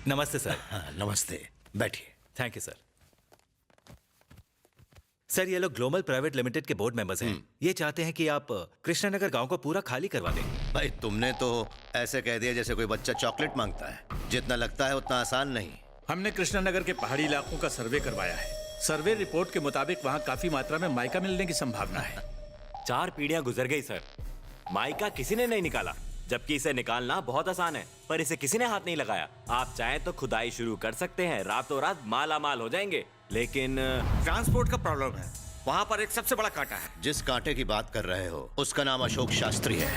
नमस्ते सर। हाँ, नमस्ते, बैठिए। Thank you sir. सर ये लोग ग्लोबल प्राइवेट लिमिटेड के बोर्ड मेंबर्स हैं। ये चाहते हैं कि आप कृष्णानगर गांव को पूरा खाली करवा दें। भाई तुमने तो ऐसे कह दिया जैसे कोई बच्चा चॉकलेट मांगता है। जितना लगता है उतना आसान नहीं। हमने कृष्णानगर के पहाड़ी इलाकों का सर्वे करवाया है। सर्वे रिपोर्ट के मुताबिक वहाँ काफी मात्रा में माइका मिलने की संभावना है। 4 पीढ़ियां गुजर गई सर, माइका किसी ने नहीं निकाला, जबकि इसे निकालना बहुत आसान है, पर इसे किसी ने हाथ नहीं लगाया। आप चाहें तो खुदाई शुरू कर सकते हैं, रातों रात माला माल हो जाएंगे, लेकिन ट्रांसपोर्ट का प्रॉब्लम है। वहाँ पर एक सबसे बड़ा कांटा है। जिस कांटे की बात कर रहे हो उसका नाम अशोक शास्त्री है।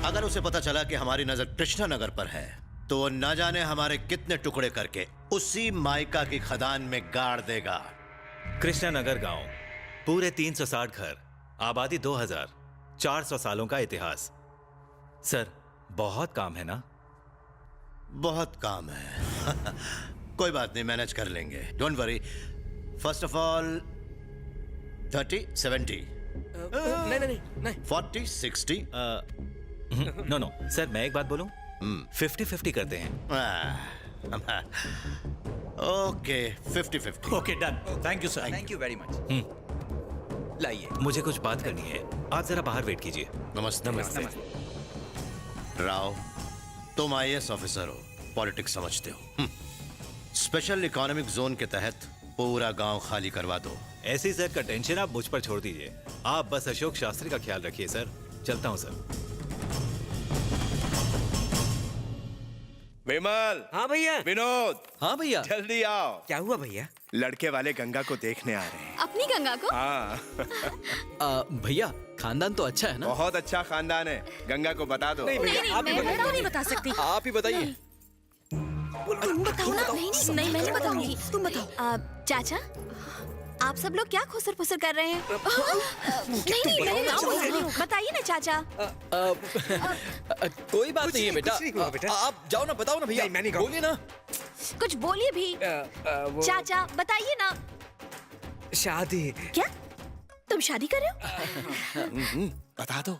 अगर उसे पता चला कि हमारी नजर कृष्णानगर पर है तो वो न जाने हमारे कितने टुकड़े करके उसी माइका की खदान में गाड़ देगा। कृष्णानगर गांव, पूरे 360 घर, आबादी 2000, 400 सालों का इतिहास। सर बहुत काम है ना? बहुत काम है। कोई बात नहीं, मैनेज कर लेंगे, don't worry. First of all 30, 70, नहीं 40, 60। नो सर, मैं एक बात बोलूं? 50-50 करते हैं। Okay 50-50। Okay done, thank you sir. Thank you very much. लाइए। मुझे कुछ बात करनी है, आप जरा बाहर वेट कीजिए। नमस्ते। नमस्ते। राव, तुम IAS ऑफिसर हो, पॉलिटिक्स समझते हो। स्पेशल इकोनॉमिक जोन के तहत पूरा गांव खाली करवा दो। ऐसी सर का टेंशन आप मुझ पर छोड़ दीजिए। आप बस अशोक शास्त्री का ख्याल रखिए सर। चलता हूं सर। विमल। हाँ भैया। विनोद। हाँ भैया। जल्दी आओ। क्या हुआ भैया? लड़के वाले गंगा को देखने आ रहे हैं। अपनी गंगा को? हाँ। भैया खानदान तो अच्छा है ना? बहुत अच्छा खानदान है, गंगा को बता दो। नहीं, मैं तो नहीं बता सकती। आप ही बताइए। तुम बताओ ना। नहीं मैं नहीं बताऊंगी, तुम बताओ। चाचा, आप सब लोग क्या खुसर फुसर कर रहे हैं? नहीं मैंने नाम बोला नहीं। बताइए ना चाचा। कोई बात नहीं है बेटा। कुछ नहीं हुआ बेटा। आप जाओ ना, बताओ ना भैया। नहीं, मैं नहीं बोलिए ना। कुछ बोलिए भी। चाचा बताइए ना। शादी। क्या तुम शादी कर रहे हो? बता दो।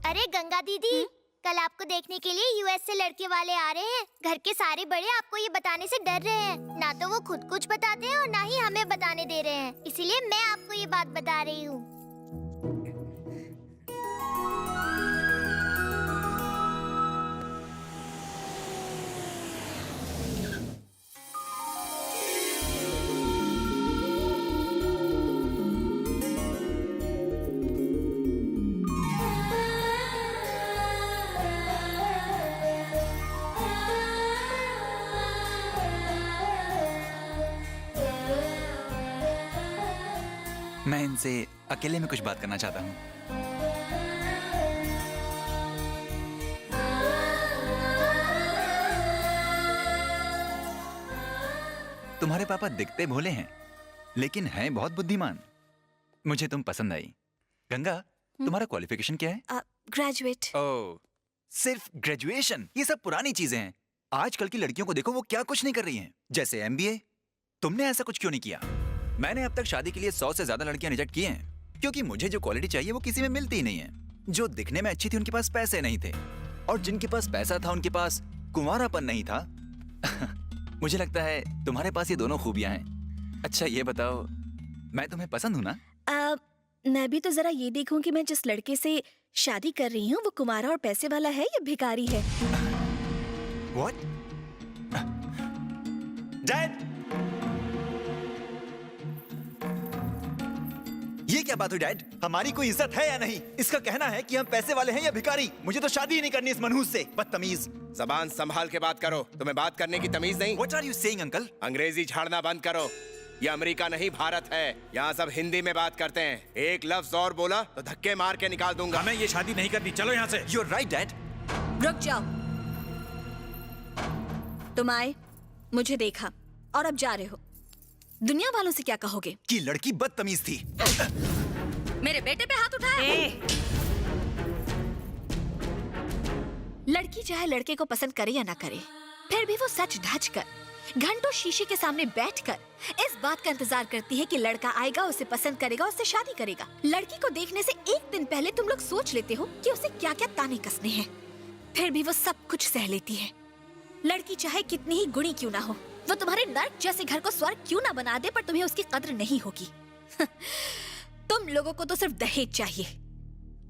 अरे गंगा दीदी, कल आपको देखने के लिए US से लड़के वाले आ रहे हैं। घर के सारे बड़े आपको ये बताने से डर रहे हैं। ना तो वो खुद कुछ बताते हैं और ना ही हमें बताने दे रहे हैं। इसीलिए मैं आपको ये बात बता रही हूँ। मैं इनसे अकेले में कुछ बात करना चाहता हूँ। तुम्हारे पापा दिखते भोले हैं लेकिन हैं बहुत बुद्धिमान। मुझे तुम पसंद आई। गंगा, तुम्हारा क्वालिफिकेशन क्या है? ग्रेजुएट। ओह, सिर्फ ग्रेजुएशन? ये सब पुरानी चीजें हैं। आजकल की लड़कियों को देखो, वो क्या कुछ नहीं कर रही हैं। जैसे MBA। तुमने ऐसा कुछ क्यों नहीं किया? मैंने अब तक शादी के लिए 100 से ज्यादा लड़कियां रिजेक्ट की हैं, क्योंकि मुझे जो क्वालिटी चाहिए वो किसी में मिलती ही नहीं है। जो दिखने में अच्छी थी उनके पास पैसे नहीं थे, और जिनके पास पैसा था उनके पास कुंवारापन नहीं था। मुझे लगता है तुम्हारे पास ये दोनों खूबियां हैं। अच्छा ये बताओ, मैं तुम्हें पसंद हूं ना? मैं भी तो जरा ये देखूं कि मैं जिस लड़के से शादी कर रही हूँ वो कुमारा और पैसे वाला है या भिखारी है। What? डैड, ये क्या बात हुई डैड? हमारी कोई इज्जत है या नहीं? इसका कहना है कि हम पैसे वाले हैं या भिखारी। मुझे तो शादी ही नहीं करनी इस मनहूस से, बदतमीज। जबान संभाल के बात करो, तुम्हें बात करने की तमीज नहीं। What are you saying, uncle? अंग्रेजी झाड़ना बंद करो। ये अमेरिका नहीं भारत है, यहाँ सब हिंदी में बात करते हैं। एक लफ्ज और बोला तो धक्के मार के निकाल दूंगा। हमें ये शादी नहीं करनी, चलो यहाँ से। You're right, dad. रुक जाओ। तुम आए, मुझे देखा और अब जा रहे हो। दुनिया वालों से क्या कहोगे? कि लड़की बदतमीज थी। मेरे बेटे पे हाथ उठाया। लड़की चाहे लड़के को पसंद करे या ना करे, फिर भी वो सच ढच कर घंटों शीशे के सामने बैठकर इस बात का इंतजार करती है कि लड़का आएगा, उसे पसंद करेगा, उससे शादी करेगा। लड़की को देखने से एक दिन पहले तुम लोग सोच लेते हो कि उसे क्या क्या ताने कसने हैं, फिर भी वो सब कुछ सह लेती है। लड़की चाहे कितनी ही गुणी क्यों ना हो, वो तुम्हारे नर्क जैसे घर को स्वर्ग क्यों ना बना दे, पर तुम्हें उसकी कद्र नहीं होगी। तुम लोगों को तो सिर्फ दहेज चाहिए,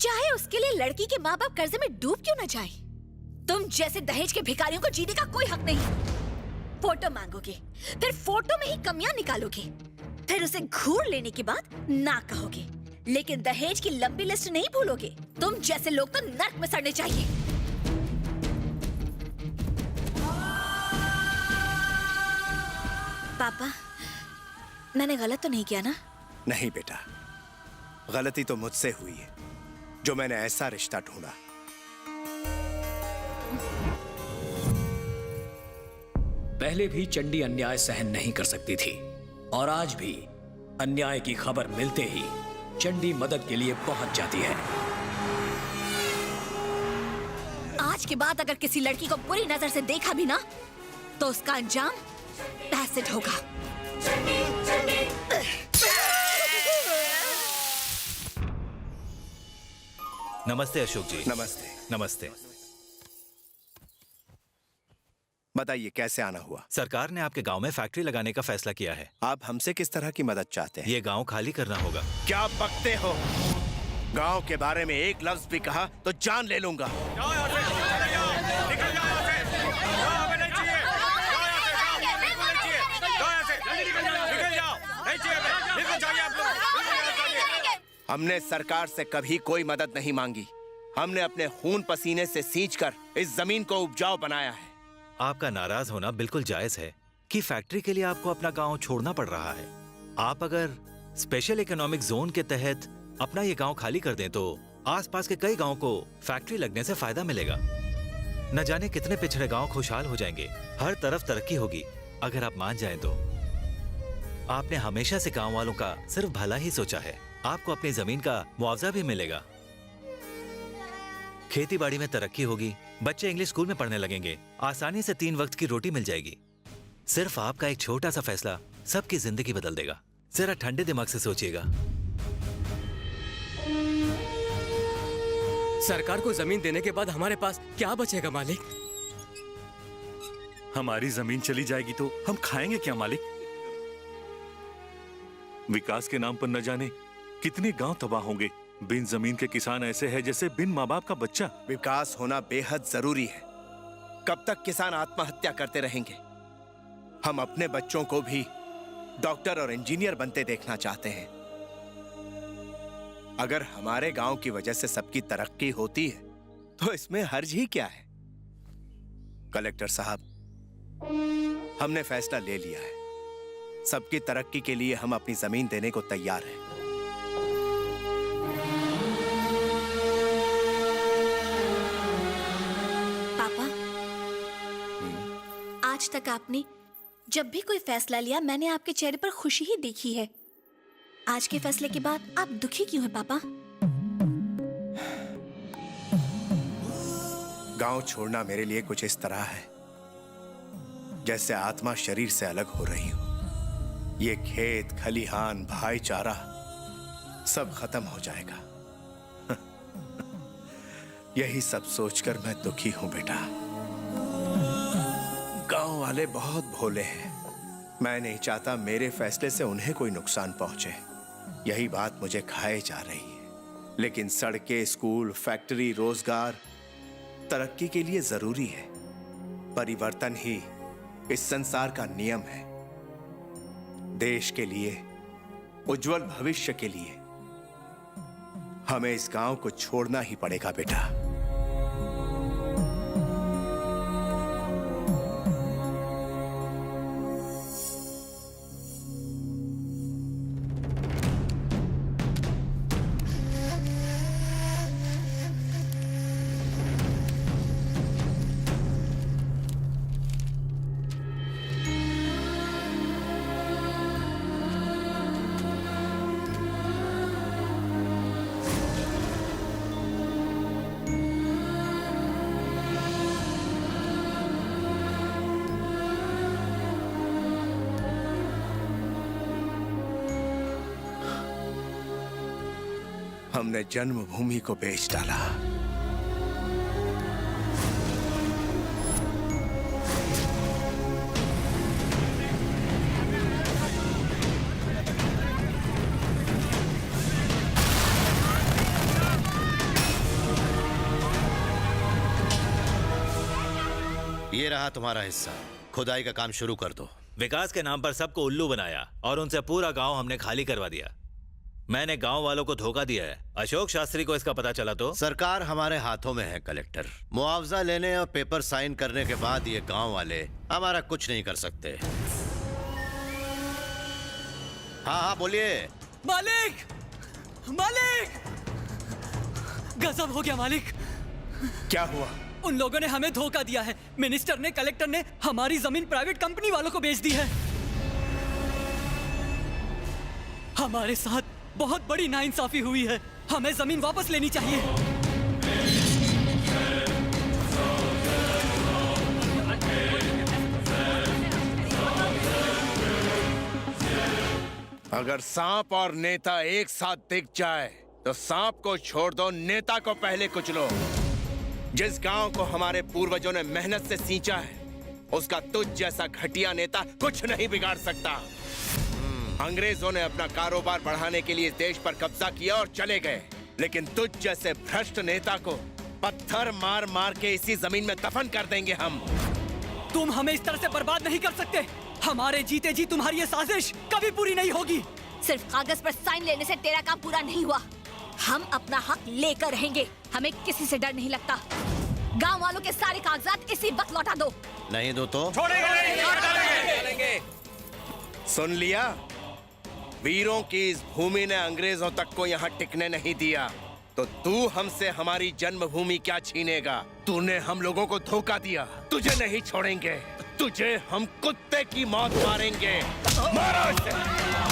चाहे उसके लिए लड़की के माँ बाप कर्जे में डूब क्यों ना जाए। तुम जैसे दहेज के भिखारियों को जीने का कोई हक नहीं। फोटो मांगोगे, फिर फोटो में ही कमियां निकालोगे, फिर उसे घूर लेने के बाद ना कहोगे, लेकिन दहेज की लंबी लिस्ट नहीं भूलोगे। तुम जैसे लोग तो नर्क में सड़ने चाहिए। पापा, मैंने गलत तो नहीं किया ना? नहीं बेटा, गलती तो मुझसे हुई है जो मैंने ऐसा रिश्ता ढूंढा। पहले भी चंडी अन्याय सहन नहीं कर सकती थी, और आज भी अन्याय की खबर मिलते ही चंडी मदद के लिए पहुंच जाती है। आज के बाद अगर किसी लड़की को बुरी नजर से देखा भी ना, तो उसका अंजाम पैसेट होगा। नमस्ते अशोक जी। नमस्ते। नमस्ते। बताइए कैसे आना हुआ? सरकार ने आपके गांव में फैक्ट्री लगाने का फैसला किया है। आप हमसे किस तरह की मदद चाहते हैं? ये गांव खाली करना होगा। क्या बकते हो? गांव के बारे में एक लफ्ज भी कहा तो जान ले लूंगा। हमने सरकार से कभी कोई मदद नहीं मांगी। हमने अपने खून पसीने से सींचकर इस जमीन को उपजाऊ बनाया है। आपका नाराज होना बिल्कुल जायज है कि फैक्ट्री के लिए आपको अपना गांव छोड़ना पड़ रहा है। आप अगर स्पेशल इकोनॉमिक जोन के तहत अपना ये गांव खाली कर दें तो आसपास के कई गांव को फैक्ट्री लगने से फायदा मिलेगा। न जाने कितने पिछड़े गांव खुशहाल हो जाएंगे, हर तरफ तरक्की होगी। अगर आप मान जाएं तो आपने हमेशा से गांव वालों का सिर्फ भला ही सोचा है। आपको अपनी जमीन का मुआवजा भी मिलेगा, खेती बाड़ी में तरक्की होगी, बच्चे इंग्लिश स्कूल में पढ़ने लगेंगे, आसानी से 3 वक्त की रोटी मिल जाएगी। सिर्फ आपका एक छोटा सा फैसला सबकी जिंदगी बदल देगा। जरा ठंडे दिमाग से सोचिएगा। सरकार को जमीन देने के बाद हमारे पास क्या बचेगा मालिक? हमारी जमीन चली जाएगी तो हम खाएंगे क्या मालिक? विकास के नाम पर न जाने कितने गांव तबाह होंगे। बिन जमीन के किसान ऐसे हैं जैसे बिन माँ बाप का बच्चा। विकास होना बेहद जरूरी है। कब तक किसान आत्महत्या करते रहेंगे? हम अपने बच्चों को भी डॉक्टर और इंजीनियर बनते देखना चाहते हैं। अगर हमारे गांव की वजह से सबकी तरक्की होती है तो इसमें हर्ज ही क्या है? कलेक्टर साहब, हमने फैसला ले लिया है। सबकी तरक्की के लिए हम अपनी जमीन देने को तैयार हैं। पापा, आज तक आपने जब भी कोई फैसला लिया, मैंने आपके चेहरे पर खुशी ही देखी है। आज के फैसले के बाद आप दुखी क्यों हैं पापा? गांव छोड़ना मेरे लिए कुछ इस तरह है जैसे आत्मा शरीर से अलग हो रही हो। ये खेत, खलिहान, भाईचारा सब खत्म हो जाएगा। यही सब सोचकर मैं दुखी हूं बेटा। गांव वाले बहुत भोले हैं। मैं नहीं चाहता मेरे फैसले से उन्हें कोई नुकसान पहुंचे। यही बात मुझे खाए जा रही है। लेकिन सड़कें, स्कूल, फैक्ट्री, रोजगार तरक्की के लिए जरूरी है। परिवर्तन ही इस संसार का नियम है। देश के लिए, उज्जवल भविष्य के लिए हमें इस गांव को छोड़ना ही पड़ेगा बेटा। हमने जन्मभूमि को बेच डाला। ये रहा तुम्हारा हिस्सा। खुदाई का काम शुरू कर दो। विकास के नाम पर सबको उल्लू बनाया और उनसे पूरा गांव हमने खाली करवा दिया। मैंने गांव वालों को धोखा दिया है। अशोक शास्त्री को इसका पता चला तो? सरकार हमारे हाथों में है कलेक्टर। मुआवजा लेने और पेपर साइन करने के बाद ये गांव वाले हमारा कुछ नहीं कर सकते। हाँ बोलिए। मालिक, मालिक, गजब हो गया मालिक। क्या हुआ? उन लोगों ने हमें धोखा दिया है। मिनिस्टर ने, कलेक्टर ने हमारी जमीन प्राइवेट कंपनी वालों को बेच दी है। हमारे साथ बहुत बड़ी नाइंसाफी हुई है। हमें जमीन वापस लेनी चाहिए। अगर सांप और नेता एक साथ दिख जाए तो सांप को छोड़ दो, नेता को पहले कुचलो। जिस गांव को हमारे पूर्वजों ने मेहनत से सींचा है, उसका तुझ जैसा घटिया नेता कुछ नहीं बिगाड़ सकता। अंग्रेजों ने अपना कारोबार बढ़ाने के लिए देश पर कब्जा किया और चले गए, लेकिन तुझ जैसे भ्रष्ट नेता को पत्थर मार मार के इसी जमीन में दफन कर देंगे हम। तुम हमें इस तरह से बर्बाद नहीं कर सकते। हमारे जीते जी तुम्हारी ये साजिश कभी पूरी नहीं होगी। सिर्फ कागज पर साइन लेने से तेरा काम पूरा नहीं हुआ। हम अपना हक लेकर रहेंगे। हमें किसी से डर नहीं लगता। गांव वालों के सारे कागजात इसी वक्त लौटा दो। नहीं दो तो छोड़ेंगे। सुन लिया? वीरों की इस भूमि ने अंग्रेजों तक को यहाँ टिकने नहीं दिया, तो तू हमसे हमारी जन्मभूमि क्या छीनेगा? तूने हम लोगों को धोखा दिया। तुझे नहीं छोड़ेंगे। तुझे हम कुत्ते की मौत मारेंगे। मारो इसे।